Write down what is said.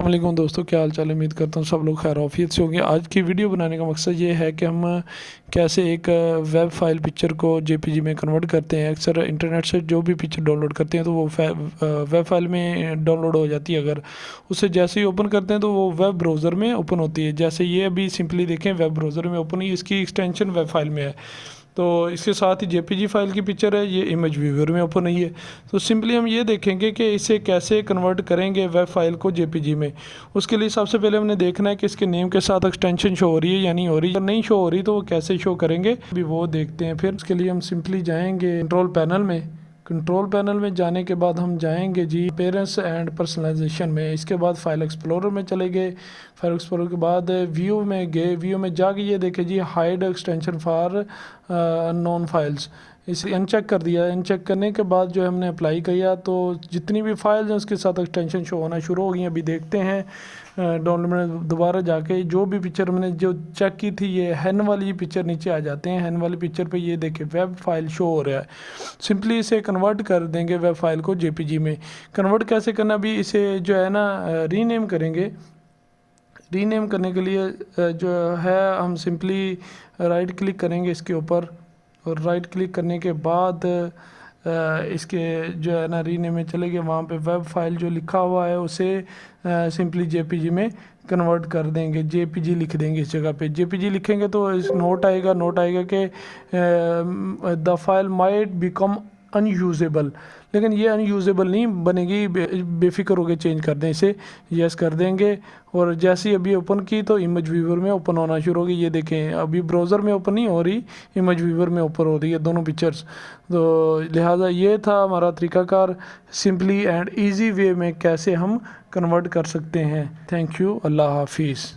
वालेकुम दोस्तों, क्या हाल चाल है। उम्मीद करता हूँ सब लोग खैर ऑफियत से होंगे। आज की वीडियो बनाने का मकसद ये है कि हम कैसे एक वेब फाइल पिक्चर को जेपीजी में कन्वर्ट करते हैं। अक्सर इंटरनेट से जो भी पिक्चर डाउनलोड करते हैं तो वो वेब फाइल में डाउनलोड हो जाती है। अगर उसे जैसे ही ओपन करते हैं तो वो वेब ब्राउज़र में ओपन होती है। जैसे ये अभी सिंपली देखें वेब ब्राउज़र में ओपन ही, इसकी एक्सटेंशन वेब फाइल में है। तो इसके साथ ही जेपीजी फाइल की पिक्चर है, ये इमेज व्यूअर में ओपन नहीं है। तो सिंपली हम ये देखेंगे कि इसे कैसे कन्वर्ट करेंगे वेब फाइल को जेपीजी में। उसके लिए सबसे पहले हमने देखना है कि इसके नेम के साथ एक्सटेंशन शो हो रही है या नहीं हो रही। अगर नहीं शो हो रही तो वो कैसे शो करेंगे अभी वो देखते हैं। फिर उसके लिए हम सिंपली जाएंगे कंट्रोल पैनल में। कंट्रोल पैनल में जाने के बाद हम जाएंगे जी पेरेंट्स एंड पर्सनलाइजेशन में। इसके बाद फाइल एक्सप्लोरर में चले गए। फाइल एक्सप्लोरर के बाद व्यू में गए। व्यू में जाके ये देखे जी hide extension for unknown files, इसे अनचेक कर दिया। अनचेक करने के बाद जो हमने अप्लाई किया तो जितनी भी फाइल्स हैं उसके साथ एक्सटेंशन शो होना शुरू हो गई। अभी देखते हैं डाउनलोड में दोबारा जाके जो भी पिक्चर मैंने जो चेक की थी, ये हैन वाली पिक्चर नीचे आ जाते हैं। हैन वाली पिक्चर पे ये देखे वेब फाइल शो हो रहा है। सिंपली इसे कन्वर्ट कर देंगे वेब फाइल को जेपीजी में। कन्वर्ट कैसे करना, अभी इसे जो है ना रीनेम करेंगे। रीनेम करने के लिए जो है हम सिंपली राइट क्लिक करेंगे इसके ऊपर, और राइट क्लिक करने के बाद इसके जो है ना रीनेम में चले गए। वहाँ पे वेब फाइल जो लिखा हुआ है उसे सिंपली जेपीजी में कन्वर्ट कर देंगे। जेपीजी लिख देंगे इस जगह पे। जेपीजी लिखेंगे तो इस नोट आएगा कि the file might become unusable, लेकिन ये अनयूजेबल नहीं बनेगी। बेफिक्र होकर चेंज कर दें इसे, यस कर देंगे। और जैसे ही अभी ओपन की तो इमेज व्यूअर में ओपन होना शुरू होगी। ये देखें अभी ब्राउज़र में ओपन नहीं हो रही, इमेज व्यूअर में ओपन हो रही है दोनों पिक्चर्स। तो लिहाजा ये था हमारा तरीकाकार, सिंपली एंड ईजी वे में कैसे हम कन्वर्ट कर सकते हैं। थैंक यू, अल्लाह हाफिज़।